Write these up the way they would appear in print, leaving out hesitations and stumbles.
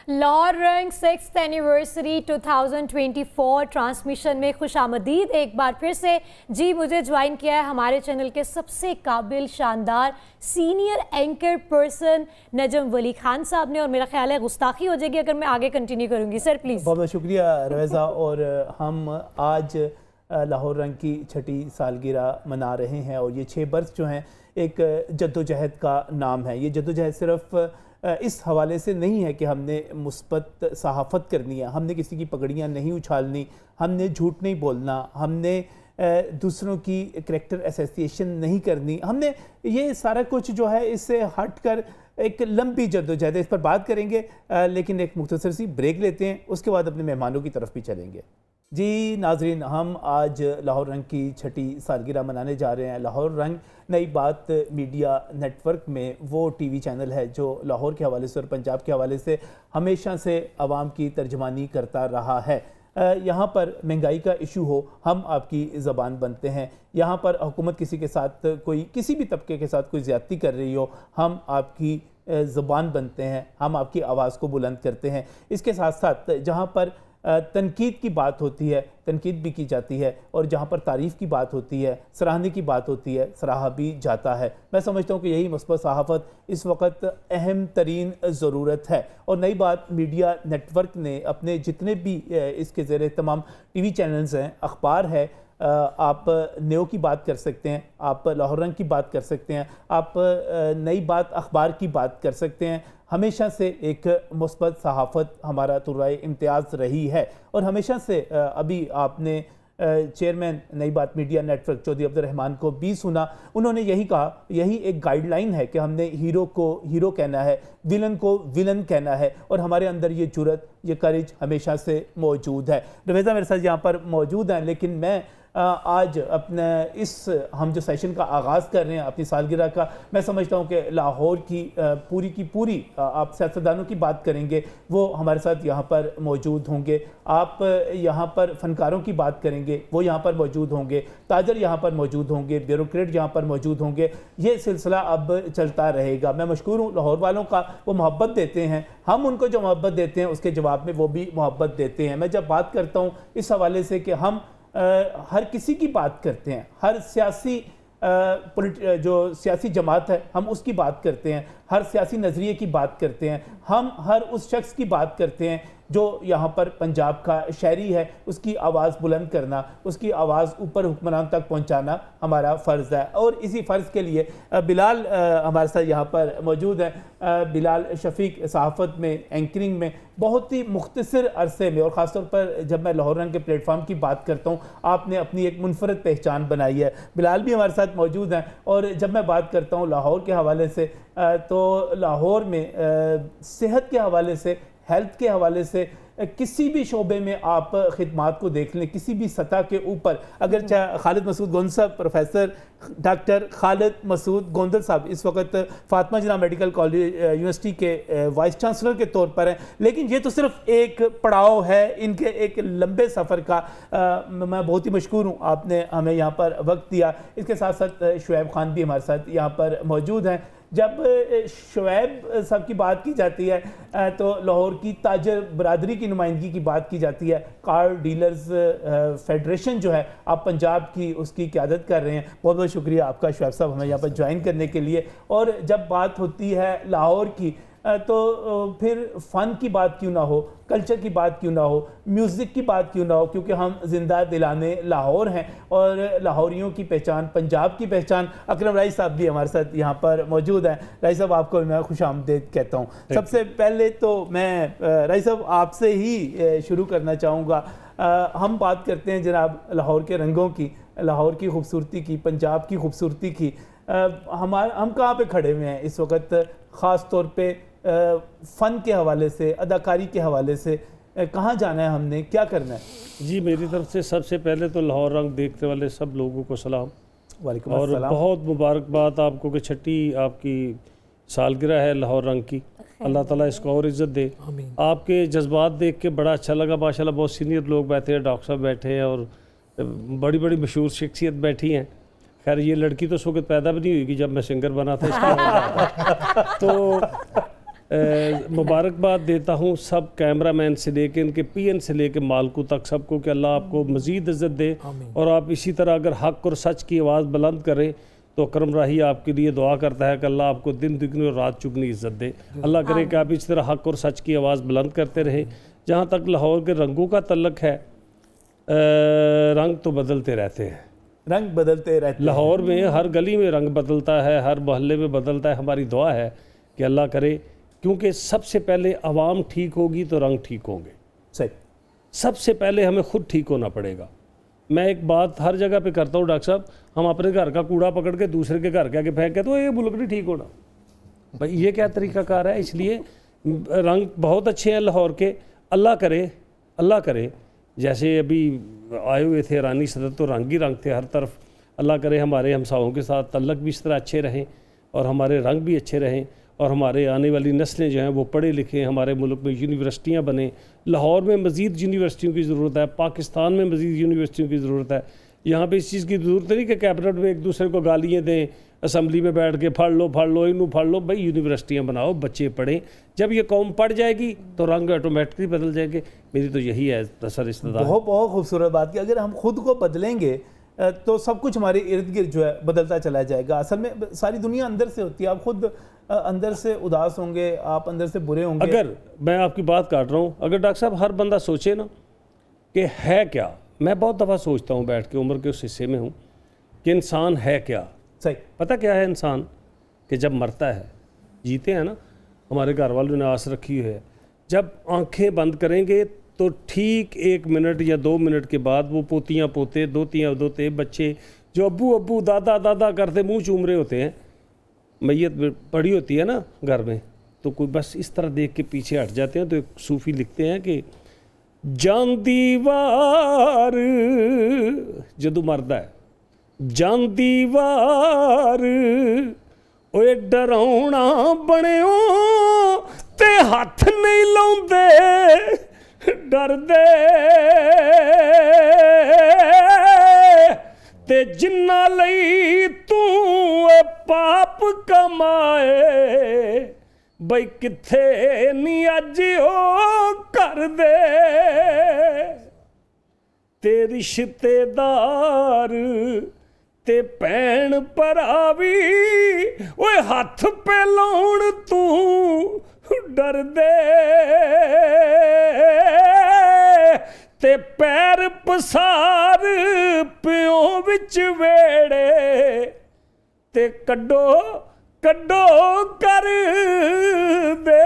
लाहौर रंग 6th anniversary 2024 transmission में खुशामदीद एक बार फिर से। जी मुझे ज्वाइन किया है हमारे चैनल के सबसे काबिल शानदार सीनियर एंकर पर्सन नजम वली खान साहब ने, और मेरा ख्याल है गुस्ताखी हो जाएगी अगर मैं आगे कंटिन्यू करूंगी। Sir please. बहुत बहुत शुक्रिया रवेज़ा। और हम आज लाहौर रंग की 6ठी सालगिरह मना रहे हैं और ये 6 बरस जो हैं एक जद्दोजहद का नाम है। ये जद्दोजहद सिर्फ इस हवाले से नहीं है कि हमने मुस्बत सहाफ़त करनी है, हमने किसी की पगड़ियाँ नहीं उछालनी, हमने झूठ नहीं बोलना, हमने दूसरों की करैक्टर एसोसिएशन नहीं करनी, हमने ये सारा कुछ जो है इससे हट कर एक लंबी जद्दोजहद है, इस पर बात करेंगे। लेकिन एक मुख्तसर सी ब्रेक लेते हैं, उसके बाद अपने मेहमानों की तरफ भी चलेंगे। जी नाजरीन, हम आज लाहौर रंग की 6ठी सालगिरह मनाने जा रहे हैं। लाहौर रंग नई बात मीडिया नेटवर्क में वो टीवी चैनल है जो लाहौर के हवाले से और पंजाब के हवाले से हमेशा से आवाम की तर्जमानी करता रहा है। यहाँ पर महंगाई का इशू हो, हम आपकी ज़बान बनते हैं। यहाँ पर हुकूमत किसी के साथ कोई किसी भी तबके के साथ कोई ज़्यादती कर रही हो, हम आपकी ज़बान बनते हैं, हम आपकी आवाज़ को बुलंद करते हैं। इसके साथ साथ जहाँ पर तनकीद की बात होती है, तनकीद भी की जाती है, और जहाँ पर तारीफ़ की बात होती है, सराहने की बात होती है, सराहा भी जाता है। मैं समझता हूँ कि यही मुस्बत सहाफ़त इस वक्त अहम तरीन ज़रूरत है। और नई बात मीडिया नेटवर्क ने अपने जितने भी इसके ज़ेरे तमाम टीवी चैनल्स हैं, अखबार है, आप नेओ की बात कर सकते हैं, आप लाहौर रंग की बात कर सकते हैं, आप नई बात अखबार की बात कर सकते हैं। हमेशा से एक मुस्बत सहाफ़त हमारा तुर्राए इम्तियाज़ रही है। और हमेशा से अभी आपने चेयरमैन नई बात मीडिया नेटवर्क चौधरी अब्दुल रहमान को भी सुना, उन्होंने यही कहा, यही एक गाइडलाइन है कि हमने हीरो को हीरो कहना है, विलन को विलन कहना है, और हमारे अंदर ये जुर्रत, ये करेज हमेशा से मौजूद है। रवेज़ा मेरे साथ यहाँ पर मौजूद हैं, लेकिन मैं आज अपने इस हम जो सेशन का आगाज़ कर रहे हैं अपनी सालगिरह का, मैं समझता हूँ कि लाहौर की पूरी आप सियासतदानों की बात करेंगे, वो हमारे साथ यहाँ पर मौजूद होंगे। आप यहाँ पर फ़नकारों की बात करेंगे, वो यहाँ पर मौजूद होंगे। ताजर यहाँ पर मौजूद होंगे, ब्यूरोक्रेट यहाँ पर मौजूद होंगे। ये सिलसिला अब चलता रहेगा। मैं मशकूर हूँ लाहौर वालों का, वो मोहब्बत देते हैं, हम उनको जो मोहब्बत देते हैं उसके जवाब में वो भी मोहब्बत देते हैं। मैं जब बात करता हूँ इस हवाले से कि हम हर किसी की बात करते हैं, हर सियासी जो सियासी जमात है हम उसकी बात करते हैं, हर सियासी नज़रिए की बात करते हैं, हम हर उस शख्स की बात करते हैं जो यहाँ पर पंजाब का शहरी है, उसकी आवाज़ बुलंद करना, उसकी आवाज़ ऊपर हुक्मरान तक पहुँचाना हमारा फ़र्ज़ है। और इसी फ़र्ज़ के लिए बिलाल हमारे साथ यहाँ पर मौजूद है। बिलाल शफीक सहाफ़त में, एंकरिंग में बहुत ही मुख्तसर अरसे में, और ख़ास तौर पर जब मैं लाहौर रंग के प्लेटफॉर्म की बात करता हूँ, आपने अपनी एक मुनफरद पहचान बनाई है। बिलाल भी हमारे साथ मौजूद हैं। और जब मैं बात करता हूँ लाहौर के हवाले से, तो लाहौर में सेहत के हवाले से, हेल्थ के हवाले से, किसी भी शोबे में आप खिदमात को देख लें, किसी भी सतह के ऊपर, अगर चाहे खालिद मसूद गोंदल साहब, प्रोफेसर डॉक्टर खालिद मसूद गोंदल साहब इस वक्त फातिमा जिन्ना मेडिकल कॉलेज यूनिवर्सिटी के वाइस चांसलर के तौर पर हैं, लेकिन ये तो सिर्फ एक पड़ाव है इनके एक लंबे सफ़र का। मैं बहुत ही मशकूर हूँ आपने हमें यहाँ पर वक्त दिया। इसके साथ साथ शुएब खान भी हमारे साथ यहाँ पर मौजूद हैं। जब शुएब साहब की बात की जाती है तो लाहौर की ताजर बरादरी की नुमाइंदगी की बात की जाती है। कार डीलर्स फेडरेशन जो है, आप पंजाब की उसकी क़यादत कर रहे हैं। बहुत बहुत शुक्रिया आपका शुएब साहब हमें यहाँ पर ज्वाइन करने के लिए। और जब बात होती है लाहौर की, तो फिर फ़न की बात क्यों ना हो, कल्चर की बात क्यों ना हो, म्यूज़िक की बात क्यों ना हो, क्योंकि हम ज़िंदा दिलाने लाहौर हैं और लाहौरियों की पहचान, पंजाब की पहचान। अकरम राई साहब भी हमारे साथ यहाँ पर मौजूद हैं। राई साहब आपको मैं खुश आमदीद कहता हूँ। सबसे पहले तो मैं राई साहब आपसे ही शुरू करना चाहूँगा। हम बात करते हैं जनाब लाहौर के रंगों की, लाहौर की खूबसूरती की, पंजाब की खूबसूरती की। हम कहाँ पे खड़े हुए हैं इस वक्त, ख़ास तौर पे फ़न के हवाले से, अदाकारी के हवाले से, कहाँ जाना है, हमने क्या करना है? जी मेरी तरफ से सबसे पहले तो लाहौर रंग देखने वाले सब लोगों को सलाम, वालेकुम और अस्सलाम। बहुत मुबारकबाद आपको कि 6ठी आपकी सालगिरह है लाहौर रंग की। अल्लाह ताला इसको और इज़्ज़त दे। आपके जज्बात देख के बड़ा अच्छा लगा। माशाल्लाह बहुत सीनियर लोग बैठे हैं, डॉक्टर साहब बैठे हैं और बड़ी बड़ी मशहूर शख्सियत बैठी हैं। खैर ये लड़की तो उस वक्त पैदा भी नहीं हुई कि जब मैं सिंगर बना था इसका तो मुबारकबाद देता हूँ सब कैमरा मैन से लेके इनके पीएन से लेके मालकू तक सबको कि अल्लाह आपको मज़ीद इज़्ज़त दे और आप इसी तरह अगर हक़ और सच की आवाज़ बुलंद करें तो करम राही आपके लिए दुआ करता है कि अल्लाह आपको दिन दुगनी और रात चुगनी इज़्ज़त दे। अल्लाह करे कि आप इस तरह हक़ और सच की आवाज़ बुलंद करते रहें। जहाँ तक लाहौर के रंगों का तल्लक है, रंग तो बदलते रहते हैं, रंग बदलते रहते हैं। लाहौर में हर गली में रंग बदलता है, हर मोहल्ले में बदलता है। हमारी दुआ है कि अल्लाह करे, क्योंकि सबसे पहले आवाम ठीक होगी तो रंग ठीक होंगे। सही, सबसे पहले हमें खुद ठीक होना पड़ेगा। मैं एक बात हर जगह पे करता हूँ डॉक्टर साहब, हम अपने घर का कूड़ा पकड़ के दूसरे के घर के आगे फेंक के तो ये मुल्क नहीं ठीक होना। भाई ये क्या तरीक़ाकार है? इसलिए रंग बहुत अच्छे हैं लाहौर के। अल्लाह करे जैसे अभी आए हुए थे रानी सदर तो रंग ही रंग थे हर तरफ। अल्लाह करे हमारे हमसाओं के साथ तल्लक भी इस तरह अच्छे रहें और हमारे रंग भी अच्छे रहें और हमारे आने वाली नस्लें जो हैं वो पढ़े लिखे, हमारे मुल्क में यूनिवर्सिटियाँ बने। लाहौर में मज़ीद यूनिवर्सिटियों की ज़रूरत है, पाकिस्तान में मज़ीद यूनिवर्सिटियों की ज़रूरत है। यहाँ पे इस चीज़ की ज़रूरत नहीं कि कैबिनेट में एक दूसरे को गालियाँ दें, असम्बली में बैठ के फाड़ लो इनू फाड़ लो। भाई यूनिवर्सिटियाँ बनाओ, बच्चे पढ़ें। जब ये कौम पढ़ जाएगी तो रंग ऑटोमेटिकली बदल जाएंगे। मेरी तो यही है सर इस्तदा। बहुत खूबसूरत बात की। अगर हम खुद को बदलेंगे तो सब कुछ हमारे इर्द गिर्द जो है बदलता चला जाएगा। असल में सारी दुनिया अंदर से होती है। आप खुद अंदर से उदास होंगे, आप अंदर से बुरे होंगे। अगर मैं आपकी बात काट रहा हूँ, अगर डॉक्टर साहब हर बंदा सोचे ना कि है क्या, मैं बहुत दफ़ा सोचता हूँ बैठ के, उम्र के उस हिस्से में हूँ कि इंसान है क्या। सही, पता क्या है इंसान? कि जब मरता है, जीते हैं ना, हमारे घर वालों ने आस रखी है, जब आंखें बंद करेंगे तो ठीक 1 मिनट या 2 मिनट के बाद वो पोतियाँ पोते, दोतियाँ दोते, बच्चे जो अब्बू अब्बू दादा दादा करते मुंह चूम रहे होते हैं, मैयत पड़ी होती है ना घर में, तो कोई बस इस तरह देख के पीछे हट जाते हैं। तो एक सूफ़ी लिखते हैं कि ਜਾਂਦੀ ਵਾਰ ਜਦੋਂ ਮਰਦਾ ਹੈ, ਜਾਂਦੀ ਵਾਰ ਓਏ ਡਰਾਉਣਾ ਬਣਿਓ ਤੇ ਹੱਥ ਨਹੀਂ ਲਾਉਂਦੇ ਡਰਦੇ ਤੇ ਜਿੰਨਾ ਲਈ ਤੂੰ ਇਹ ਪਾਪ ਕਮਾਏ ਬਈ ਕਿੱਥੇ ਨੀ ਅੱਜ ਉਹ ਕਰਦੇ ਤੇ ਰਿਸ਼ਤੇਦਾਰ ਤੇ ਭੈਣ ਭਰਾ ਵੀ ਓਏ ਹੱਥ ਪੇ ਲਾਉਣ ਤੂੰ ਡਰਦੇ ਤੇ ਪੈਰ ਪਸਾਰ ਪਿਓ ਵਿੱਚ ਵੇੜੇ ਤੇ ਕੱਢੋ कर दे।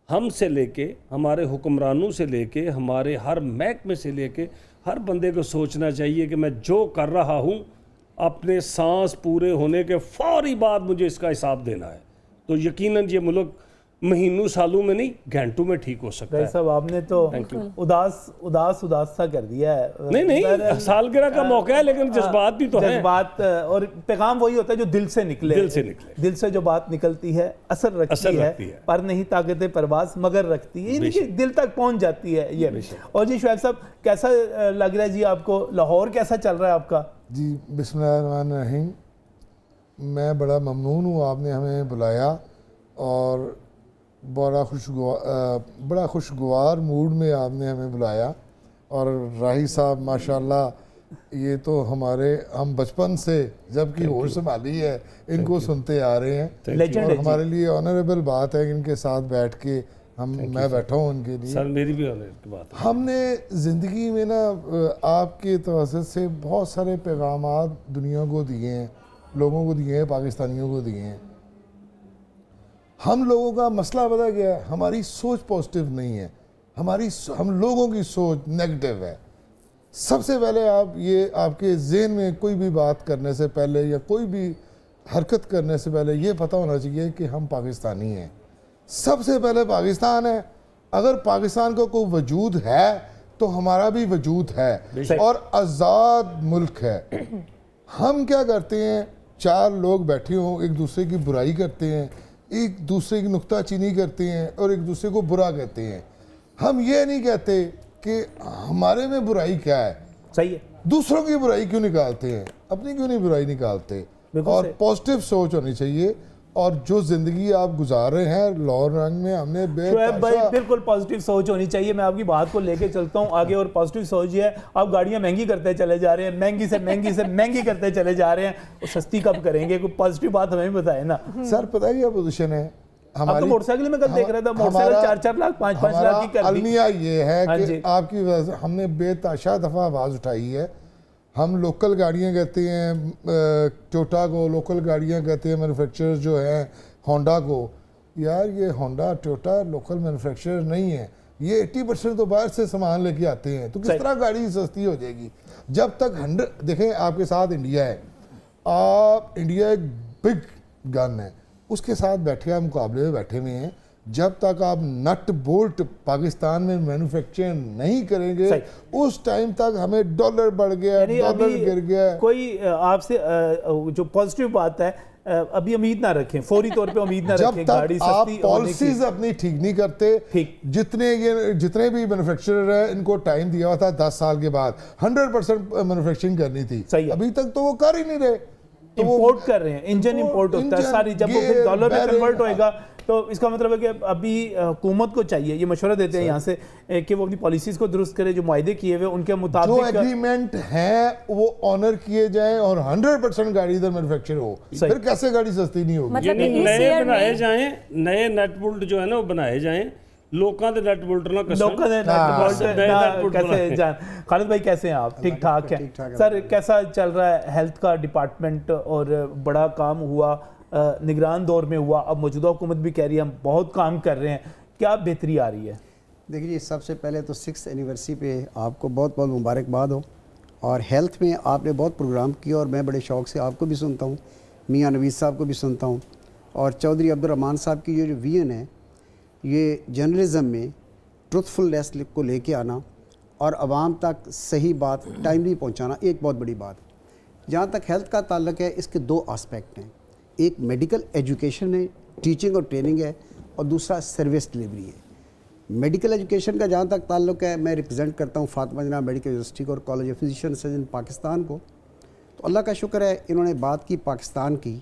हमसे लेके हमारे हुक्मरानों से लेके हमारे हर महकमे से लेके हर बंदे को सोचना चाहिए कि मैं जो कर रहा हूँ अपने सांस पूरे होने के फौरी बाद मुझे इसका हिसाब देना है। तो यकीनन ये मुल्क महीनों सालों में नहीं घंटों में ठीक हो सकता है। साहब आपने तो उदास सा कर दिया है। नहीं सालगिरह का मौका है, लेकिन जज्बात भी तो हैं। जज्बात और पैगाम वही होता है जो दिल से निकले। दिल से जो बात निकलती है असर रखती है। पर नहीं ताकत परवास मगर रखती है, यानी कि दिल तक पहुंच जाती है ये। और जी शुएब साहब, कैसा लग रहा है जी आपको? लाहौर कैसा चल रहा है आपका? जी बिस्मिल्लाहिर्रहमानिर्रहीम, मैं बड़ा ममनून हूँ आपने हमें बुलाया और बड़ा खुशगवार मूड में आपने हमें बुलाया। और राही साहब माशाल्लाह ये तो हम बचपन से जबकि होश संभाली है इनको सुनते आ रहे हैं और हमारे लिए ऑनरेबल बात है कि इनके साथ बैठ के मैं बैठा हूँ उनके लिए। सर मेरी भी ऑनर की बात है। हमने ज़िंदगी में ना आपके तवज्जुह से बहुत सारे पैगामात दुनिया को दिए हैं, लोगों को दिए हैं, पाकिस्तानियों को दिए हैं। हम लोगों का मसला पता क्या है? हमारी सोच पॉजिटिव नहीं है, हम लोगों की सोच नेगेटिव है। सबसे पहले आप ये आपके ज़हन में कोई भी बात करने से पहले या कोई भी हरकत करने से पहले ये पता होना चाहिए कि हम पाकिस्तानी हैं। सबसे पहले पाकिस्तान है। अगर पाकिस्तान का कोई वजूद है तो हमारा भी वजूद है और आज़ाद मुल्क है। हम क्या करते हैं, 4 लोग बैठे हों एक दूसरे की बुराई करते हैं, एक दूसरे की नुक्ताचीनी करते हैं और एक दूसरे को बुरा कहते हैं। हम ये नहीं कहते कि हमारे में बुराई क्या है। सही है। दूसरों की बुराई क्यों निकालते हैं, अपनी क्यों नहीं बुराई निकालते। और पॉजिटिव सोच होनी चाहिए اور جو زندگی آپ گزار رہے ہیں لاہور رنگ میں، ہم نے شعیب بھائی بالکل پازیٹیو سوچ ہونی چاہیے. میں آپ کی بات کو لے کے چلتا ہوں آگے, اور پازیٹیو سوچ یہ ہے آپ گاڑیاں مہنگی کرتے چلے جا رہے ہیں, مہنگی سے مہنگی سے مہنگی کرتے چلے جا رہے ہیں, اور سستی کب کریں گے؟ کوئی پازیٹیو بات ہمیں بتائیں نا. سر پتہ ہے کیا پوزیشن ہے آپ تو موٹر سائیکل میں کل دیکھ رہا تھا, موٹر سائیکل 4-4 لاکھ 5-5 لاکھ کی کر دی. المیہ یہ ہے کہ آپ کی وجہ سے ہم نے بے تحاشا دفعہ آواز اٹھائی ہے. ہم لوکل گاڑیاں کہتے ہیں ٹوٹا کو, لوکل گاڑیاں کہتے ہیں مینوفیکچرر جو ہیں ہونڈا کو. یار یہ ہونڈا ٹوٹا لوکل مینوفیکچرر نہیں ہے, یہ 80% تو باہر سے سامان لے کے آتے ہیں. تو کس طرح گاڑی سستی ہو جائے گی جب تک 100 دیکھیں آپ کے ساتھ انڈیا ہے, آپ انڈیا ایک بگ گن ہے, اس کے ساتھ بیٹھے آپ مقابلے میں بیٹھے ہوئے ہیں. جب تک آپ نٹ بولٹ پاکستان میں مینوفیکچر نہیں کریں گے اس ٹائم تک ہمیں ڈالر بڑھ گیا, ڈالر گر گیا. کوئی آپ سے جو پازیٹیو بات ہے ابھی امید نہ رکھیں, فوری طور پہ امید نہ رکھیں. جب تک آپ پالیسیز اپنی ٹھیک نہیں کرتے, جتنے بھی مینوفیکچرر ہیں ان کو ٹائم دیا ہوا تھا 10 سال کے بعد 100% مینوفیکچرنگ کرنی تھی, ابھی تک تو وہ کر ہی نہیں رہے. امپورٹ کر رہے ہیں, انجن امپورٹ ہوتا ہے ساری, جب وہ پھر ڈالر میں کنورٹ ہوئے گا تو اس کا مطلب ہے کہ ابھی حکومت کو چاہیے, یہ مشورہ دیتے ہیں یہاں سے کہ وہ اپنی پالیسیز کو درست کرے, جو معاہدے کیے ہوئے ان کے مطابق جو ایگریمنٹ ہیں وہ آنر کیے جائیں اور 100% گاڑی ادھر مینوفیکچر ہو. پھر کیسے گاڑی سستی نہیں ہوگی؟ یعنی نئے بنائے جائیں, نئے نیٹ بولٹ جو ہے نا وہ بنائے جائیں, لوکاں دے نیٹ بولٹ نہ کیسے جان. خالد بھائی کیسے ہیں آپ؟ ٹھیک ٹھاک ہیں سر. کیسا چل رہا ہے ہیلتھ کا ڈپارٹمنٹ؟ اور بڑا کام ہوا, نگران دور میں ہوا, اب موجودہ حکومت بھی کہہ رہی ہے ہم بہت کام کر رہے ہیں, کیا بہتری آ رہی ہے؟ دیکھیے سب سے پہلے تو 6th اینیورسری پہ آپ کو بہت بہت مبارکباد ہو. اور ہیلتھ میں آپ نے بہت پروگرام کیا اور میں بڑے شوق سے آپ کو بھی سنتا ہوں, میاں نویز صاحب کو بھی سنتا ہوں, اور چودھری عبدالرحمان صاحب کی جو ویژن ہے یہ جرنلزم میں ٹروتھفلنیس کو لے کے آنا اور عوام تک صحیح بات ٹائملی پہنچانا ایک بہت بڑی بات ہے. جہاں تک ہیلتھ کا تعلق ہے اس کے 2 آسپیکٹ ہیں, ایک میڈیکل ایجوکیشن ہے, ٹیچنگ اور ٹریننگ ہے, اور دوسرا سروس ڈلیوری ہے. میڈیکل ایجوکیشن کا جہاں تک تعلق ہے میں ریپرزینٹ کرتا ہوں فاطمہ جناح میڈیکل یونیورسٹی کو اور college of physician surgeon Pakistan کو. تو اللہ کا شکر ہے انہوں نے بات کی پاکستان کی,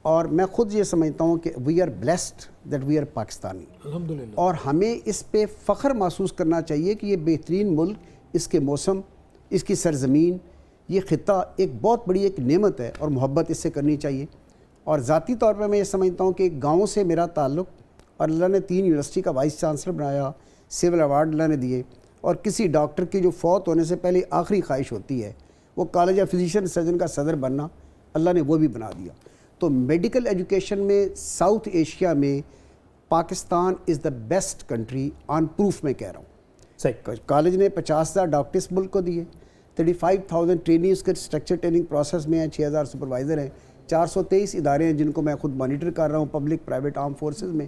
اور میں خود یہ سمجھتا ہوں کہ we are blessed that we are Pakistani الحمدللہ, اور ہمیں اس پہ فخر محسوس کرنا چاہیے کہ یہ بہترین ملک, اس کے موسم, اس کی سرزمین, یہ خطہ ایک بہت بڑی ایک نعمت ہے اور محبت اس سے کرنی چاہیے. اور ذاتی طور پہ میں یہ سمجھتا ہوں کہ گاؤں سے میرا تعلق, اور اللہ نے 3 یونیورسٹی کا وائس چانسلر بنایا, سول ایوارڈ اللہ نے دیے, اور کسی ڈاکٹر کی جو فوت ہونے سے پہلے آخری خواہش ہوتی ہے وہ کالج آف فزیشین سرجن کا صدر بننا, اللہ نے وہ بھی بنا دیا. تو میڈیکل ایجوکیشن میں ساؤتھ ایشیا میں Pakistan is the best country on proof میں کہہ رہا ہوں. صحیح, کالج نے 50,000 ڈاکٹرس ملک کو دیے, 35,000 ٹرینی اس کے اسٹرکچر ٹریننگ پروسیس میں ہیں, 6,000 سپروائزر ہیں, 423 ادارے ہیں جن کو میں خود مانیٹر کر رہا ہوں پبلک پرائیویٹ آرم فورسز میں.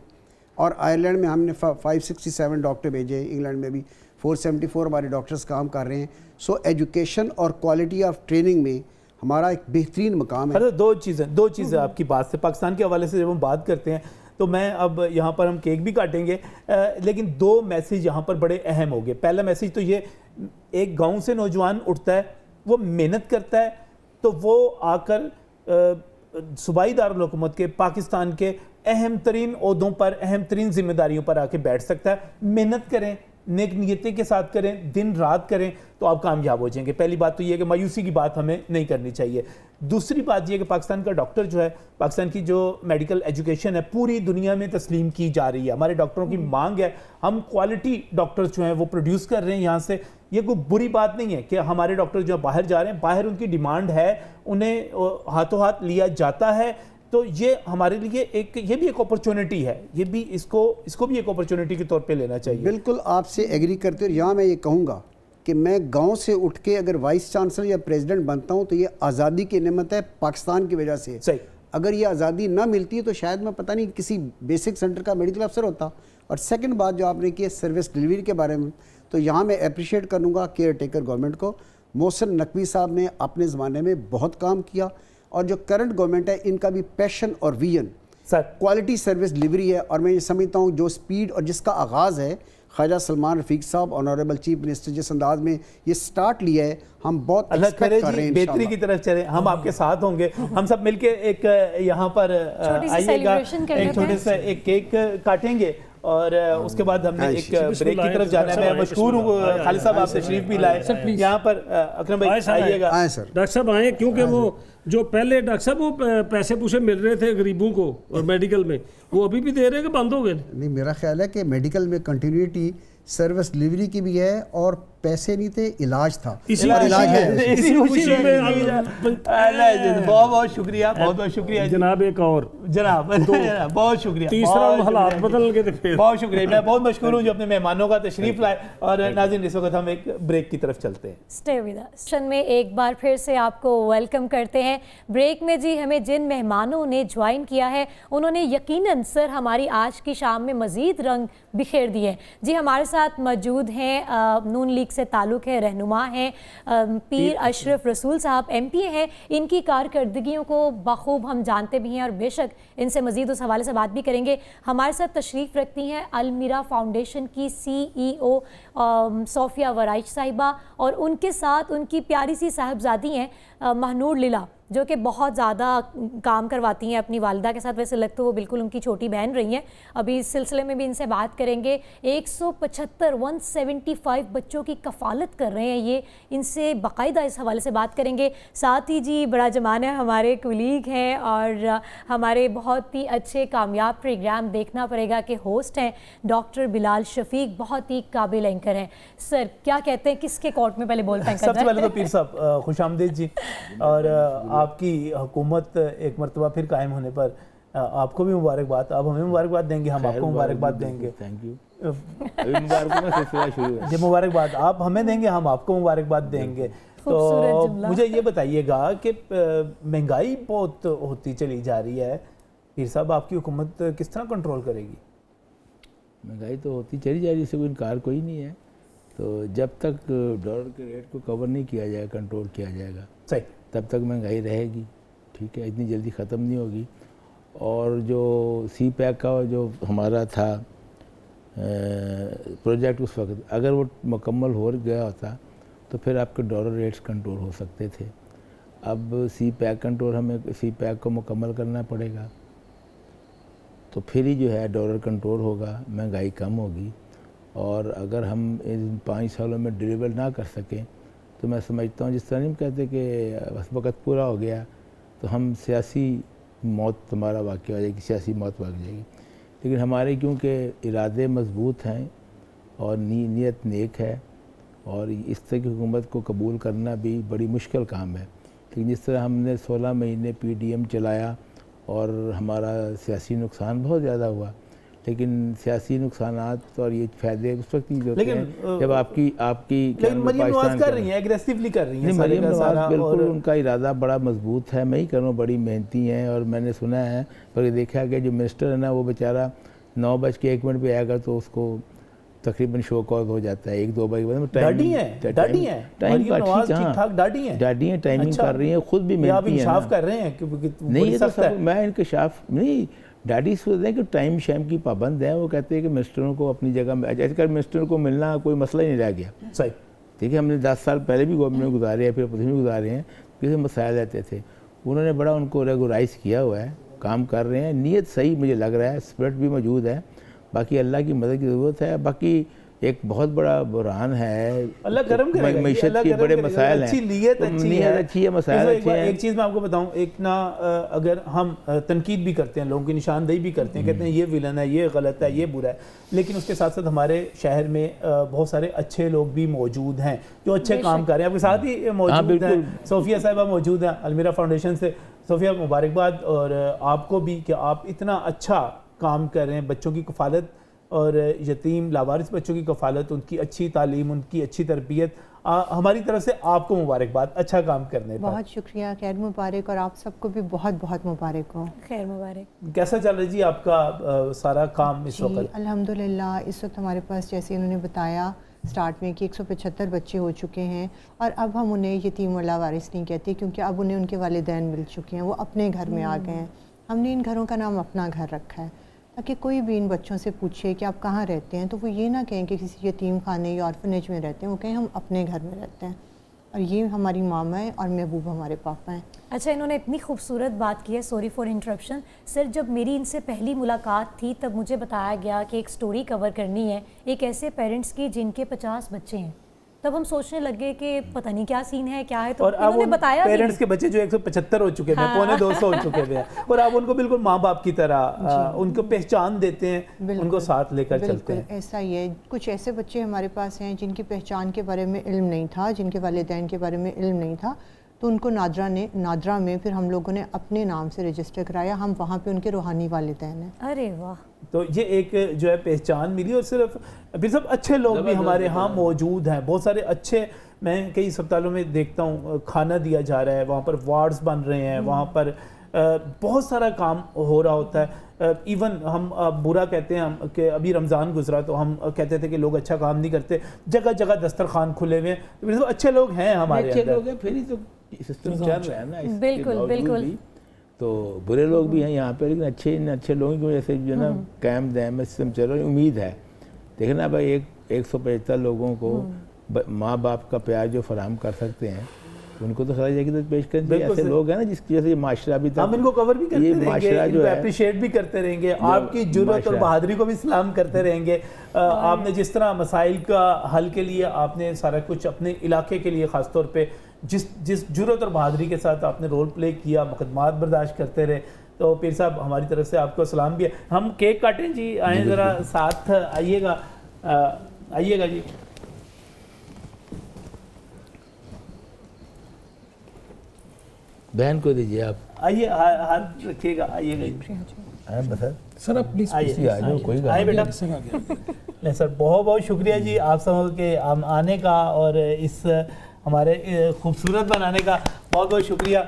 اور آئرلینڈ میں ہم نے 567 ڈاکٹر بھیجے, انگلینڈ میں بھی 474 ہمارے ڈاکٹرز کام کر رہے ہیں. سو ایجوکیشن اور کوالٹی آف ٹریننگ میں ہمارا ایک بہترین مقام ہے. دو چیزیں آپ کی بات سے, پاکستان کے حوالے سے جب ہم بات کرتے ہیں تو میں اب یہاں پر ہم کیک بھی کاٹیں گے, لیکن 2 میسیج یہاں پر بڑے اہم ہو گئے. پہلا میسیج تو یہ, ایک گاؤں سے نوجوان اٹھتا ہے, وہ محنت کرتا ہے, تو وہ آ کر صوبائی دارالحکومت کے پاکستان کے اہم ترین عہدوں پر, اہم ترین ذمہ داریوں پر آ کے بیٹھ سکتا ہے. محنت کریں, نیک نیتی کے ساتھ کریں, دن رات کریں, تو آپ کامیاب ہو جائیں گے. پہلی بات تو یہ ہے کہ مایوسی کی بات ہمیں نہیں کرنی چاہیے. دوسری بات یہ ہے کہ پاکستان کا ڈاکٹر جو ہے, پاکستان کی جو میڈیکل ایجوکیشن ہے پوری دنیا میں تسلیم کی جا رہی ہے. ہمارے ڈاکٹروں کی مانگ ہے, ہم کوالٹی ڈاکٹرز جو ہیں وہ پروڈیوس کر رہے ہیں یہاں سے. یہ کوئی بری بات نہیں ہے کہ ہمارے ڈاکٹر جو باہر جا رہے ہیں, باہر ان کی ڈیمانڈ ہے, انہیں ہاتھوں ہاتھ لیا جاتا ہے. تو یہ ہمارے لیے یہ بھی ایک اپرچونٹی ہے, یہ بھی اس کو بھی ایک اپرچونٹی کے طور پہ لینا چاہیے. بالکل آپ سے ایگری کرتے ہو. یہاں میں یہ کہوں گا کہ میں گاؤں سے اٹھ کے اگر وائس چانسلر یا پریزیڈنٹ بنتا ہوں تو یہ آزادی کی نعمت ہے پاکستان کی وجہ سے. صحیح, اگر یہ آزادی نہ ملتی تو شاید میں پتہ نہیں کسی بیسک سینٹر کا میڈیکل افسر ہوتا. اور سیکنڈ بات جو آپ نے کی ہے سروس ڈلیوری کے بارے میں, تو یہاں میں اپریشیٹ کروں گا کیئر ٹیکر گورنمنٹ کو. محسن نقوی صاحب نے اپنے زمانے میں بہت کام کیا, اور جو کرنٹ گورنمنٹ ہے ان کا بھی پیشن اور ویژن کوالٹی سروس ڈلیوری ہے. اور میں یہ سمجھتا ہوں جو سپیڈ اور جس کا آغاز ہے ख्वाजा सलमान रफ़ीक साहब ऑनरेबल चीफ मिनिस्टर जिस अंदाज में ये स्टार्ट लिया है, हम बहुत अल्लाह करे एक्सपेक्ट कर रहे जी हैं बेहतरी की तरफ चले, हम आपके साथ होंगे। हम सब मिलके एक यहाँ पर छोटी सी आइएगा, celebration कर एक लेते छोटे हैं। से एक केक काटेंगे और उसके बाद हमने हाँ, एक ब्रेक की तरफ जाना है। मैं मशहूर हूँ खालिद साहब, आप तशरीफ भी लाए यहाँ पर। अकरम भाई आइएगा। आए सर। डॉक्टर साहब आए, क्योंकि वो जो पहले डॉक्टर साहब वो पैसे पूसे मिल रहे थे गरीबों को और मेडिकल में, वो अभी भी दे रहे हैं कि बंद हो गए? नहीं, मेरा ख्याल है कि मेडिकल में कंटिन्यूटी सर्विस डिलीवरी की भी है और पैसे नहीं थे, इलाज था। इसी और इलाज है। इसी खुशी में बहुत बहुत शुक्रिया, बहुत बहुत शुक्रिया जनाब। एक और जनाब बहुत शुक्रिया। तीसरा बहुत हालात शुक्रिया। बदल गए थे फिर। बहुत शुक्रिया, मैं बहुत मशहूर हूँ जो अपने मेहमानों का तशरीफ लाए। और नाज़रीन इस वक्त हम एक ब्रेक की तरफ चलते हैं। Stay with us. सेशन में एक बार फिर से आपको वेलकम करते हैं। ब्रेक में जी हमें जिन मेहमानों ने ज्वाइन किया है उन्होंने यकीनन सर हमारी आज की शाम में मज़ीद रंग बिखेर दिए। जी हमारे साथ मौजूद हैं नून लीग से ताल्लुक़ है, रहनुमा हैं पीर अशरफ रसूल साहब, MP हैं। इनकी कारकर्दगियों को बखूब हम जानते भी हैं और बेशक इनसे मज़ीद उस हवाले से बात भी करेंगे। हमारे साथ तशरीफ़ रखती हैं अलमीरा फाउंडेशन की CEO सोफिया वराइच साहिबा, और उनके साथ उनकी प्यारी सी साहबजादी हैं महनूर लीला, जो कि बहुत ज़्यादा काम करवाती हैं अपनी वालिदा के साथ। वैसे लग तो वो बिल्कुल उनकी छोटी बहन रही हैं। अभी इस सिलसिले में भी इनसे बात करेंगे। 175 बच्चों की कफ़ालत कर रहे हैं ये, इनसे बाकायदा इस हवाले से बात करेंगे। साथ ही जी बड़ा जमान है, हमारे कुलीग हैं और हमारे बहुत ही अच्छे कामयाब प्रोग्राम देखना पड़ेगा के होस्ट हैं डॉक्टर बिलाल शफीक, बहुत ही काबिल एंकर हैं। सर क्या कहते हैं, किसके कोर्ट में पहले बोलते हैं? सबसे पहले तो पीर साहब खुश आमदीद जी, और आपकी हुकूमत एक मरतबा फिर कायम होने पर आपको भी मुबारकबाद। आप हमें मुबारकबाद देंगे, हम आपको मुबारकबाद देंगे। Thank you. अभी मुबारकों का सिलसिला शुरू है। जी मुबारकबाद आप हमें देंगे, हम आपको मुबारकबाद देंगे। खूबसूरत तो जुमला। मुझे ये बताइएगा कि महंगाई बहुत होती चली जा रही है, पीर साहब आपकी हुकूमत किस तरह कंट्रोल करेगी? महंगाई तो होती चली जा रही है, इससे कोई इनकार कोई नहीं है। तो जब तक डॉलर के रेट को कवर नहीं किया जाएगा, कंट्रोल किया जाएगा, सही, तब तक महंगाई रहेगी। ठीक है, इतनी जल्दी ख़त्म नहीं होगी। और जो CPEC का जो हमारा था प्रोजेक्ट, उस वक्त अगर वो मुकम्मल हो गया होता तो फिर आपके डॉलर रेट्स कंट्रोल हो सकते थे। अब CPEC कंट्रोल, हमें CPEC को मुकम्मल करना पड़ेगा, तो फिर ही जो है डॉलर कंट्रोल होगा, महंगाई कम होगी। और अगर हम इन 5 सालों में डिलीवर ना कर सकें तो मैं समझता हूँ, जिस तरह नहीं कहते कि बस वक्त पूरा हो गया तो हम सियासी मौत, तुम्हारा वाक़या हो जाएगी, सियासी मौत भाग जाएगी। लेकिन हमारे क्योंकि इरादे मजबूत हैं और नीयत नेक है, और इस तरह की हुकूमत को कबूल करना भी बड़ी मुश्किल काम है। लेकिन जिस तरह हमने 16 महीने PDM चलाया और हमारा सियासी नुकसान बहुत ज़्यादा हुआ, लेकिन सियासी नुकसानात और ये फ़ायदे उस वक्त ही होते हैं जब आपकी लेकिन मरीम नवाज कर रही हैं, एग्रेसिवली कर रही हैं। मरीम नवाज बिल्कुल, उनका इरादा बड़ा मजबूत है। मैं ही कह रहा हूँ, बड़ी मेहनती हैं। और मैंने सुना है, पर देखा कि जो मिनिस्टर है ना, वो बेचारा 9:01 पे आएगा तो उसको तकरीबन शो कॉज हो जाता है 1-2 बार। डाडी हैं टाइमिंग कर रही हैं, खुद भी मेहनती हैं। इंसाफ कर रहे हैं नहीं, ये तो मैं इंकशाफ नहीं, डैडी सोचते हैं कि टाइम शैम की पाबंद है। वो कहते हैं कि मिनिस्टरों को अपनी जगह में, आजकल मिनिस्टरों को मिलना कोई मसला ही नहीं रह गया। सही, ठीक है, हमने 10 साल पहले भी गवर्नमेंट में गुजारे हैं, फिर अपोजिशन में गुजारे हैं, किसी मसाइल रहते थे, उन्होंने बड़ा उनको रेगुलाइज किया हुआ है, काम कर रहे हैं। नीयत सही मुझे लग रहा है, स्पिरिट भी मौजूद है, बाकी अल्लाह की मदद की ज़रूरत है। बाकी एक बहुत बड़ा बुरहान है, अल्लाह करम करेगा, मईशत के बड़े मसाइल हैं, अच्छी नीयत अच्छी है, मसाइल अच्छे हैं। एक चीज़ मैं आपको बताऊं, एक ना अगर हम तनकीद भी करते हैं, लोगों की निशानदेही भी करते हैं, कहते हैं ये विलन है, ये गलत है, ये बुरा है, लेकिन उसके साथ साथ हमारे शहर में बहुत सारे अच्छे लोग भी मौजूद हैं जो अच्छे काम कर रहे हैं। आपके साथ ही मौजूद हैं सोफिया साहिबा, मौजूद हैं अलमीरा फाउंडेशन से। सोफिया मुबारकबाद और आपको भी कि आप इतना अच्छा काम कर रहे हैं, बच्चों की कफ़ालत और यतीम लावारिस बच्चों की कफ़ालत, उनकी अच्छी तालीम, उनकी अच्छी तरबियत, हमारी तरफ से आपको मुबारकबाद अच्छा काम करने पर। बहुत शुक्रिया, खैर मुबारक, और आप सबको भी बहुत बहुत मुबारक हो। खैर मुबारक। कैसा चल रहा है जी आपका सारा काम इस वक्त? अल्हम्दुलिल्लाह, इस वक्त हमारे पास जैसे इन्होंने बताया स्टार्ट में कि 175 बच्चे हो चुके हैं, और अब हम उन्हें यतीम और लावारिस नहीं कहते, क्योंकि अब उन्हें उनके वालिदैन मिल चुके हैं, वो अपने घर में आ गए हैं। हमने इन घरों का नाम अपना घर रखा है। ताकि कोई भी इन बच्चों से पूछे कि आप कहाँ रहते हैं तो वो ये ना कहें कि किसी यतीम खाने या ऑर्फनेज में रहते हैं, वो कहें हम अपने घर में रहते हैं और ये हमारी मामा है और महबूब हमारे पापा हैं। अच्छा, इन्होंने इतनी खूबसूरत बात की है, सॉरी फॉर इंटरप्शन सर। जब मेरी इनसे पहली मुलाकात थी तब मुझे बताया गया कि एक स्टोरी कवर करनी है एक ऐसे पेरेंट्स की जिनके 50 बच्चे हैं। तब हम सोचने लगे कि पता नहीं क्या सीन है, क्या है, तो और अब इन्होंने उन बताया भी पेरेंट्स के बच्चे जो 175 हो चुके हैं, पौने 200 हो चुके हैं, और आप उनको बिल्कुल माँ बाप की तरह उनको पहचान देते हैं, उनको साथ लेकर चलते हैं। ऐसा ही है, कुछ ऐसे बच्चे हमारे पास हैं जिनकी पहचान के बारे में इल्म नहीं था, जिनके वालिदैन के बारे में इल्म नहीं था, तो उनको नादरा में फिर हम लोगों ने अपने नाम से रजिस्टर कराया। हम वहाँ पे उनके रूहानी वालिदैन हैं। अरे वाह, तो ये एक जो है पहचान मिली। और सिर्फ फिर सब अच्छे लोग भी हमारे यहाँ मौजूद हैं, बहुत सारे अच्छे। मैं कई अस्पतालों में देखता हूँ खाना दिया जा रहा है, वहाँ पर वार्ड्स बन रहे हैं, वहाँ पर बहुत सारा काम हो रहा होता है। इवन हम बुरा कहते हैं हम कि अभी रमज़ान गुजरा तो हम कहते थे कि लोग अच्छा काम नहीं करते, जगह जगह दस्तरखान खुले हुए हैं, तो अच्छे लोग हैं हमारे अच्छे अंदर। लोग हैं, फिर ही तो सिस्टम चल रहा है ना। इसके बिल्कुल, बावजूद बिल्कुल। भी तो बुरे लोग भी हैं यहाँ पे, लेकिन अच्छे लोगों की वजह से जो ना कैम दैम सिस्टम चल रहा है। उम्मीद है, देखना भाई 175 लोगों को माँ बाप का प्यार जो फराहम कर सकते हैं उनको तो सजा की तो पेश करनी चाहिए। ऐसे लोग हैं ना जिसकी वजह से ये माशरा भी हम इनको कवर भी करते रहेंगे, इनको अप्रिशिएट भी करते रहेंगे, आपकी जुर्रत और बहादुरी को भी सलाम करते रहेंगे। आपने जिस तरह मसाइल का हल के लिए आपने सारा कुछ अपने इलाके के लिए ख़ास तौर पे जिस जुर्रत और बहादुरी के साथ आपने रोल प्ले किया, मुकदमात बर्दाश्त करते रहे, तो पीर साहब हमारी तरफ से आपको सलाम भी है। हम केक काटें जी, आए ज़रा साथ आइएगा, आइएगा जी। बहन को दीजिए आप, आइए, हाथ रखिएगा, आइएगा बस सर आप प्लीज आइए, आ जाओ, कोई आइए बेटा। सर आ गया। नहीं सर, बहुत बहुत शुक्रिया जी आप सब के आने का और इस हमारे खूबसूरत बनाने का बहुत बहुत शुक्रिया।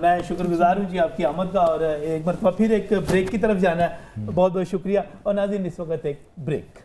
मैं शुक्रगुजार हूँ जी आपकी आमद का, और एक मरतबा फिर एक ब्रेक की तरफ जाना है। बहुत बहुत शुक्रिया। और नाज़रीन, इस वक्त एक ब्रेक।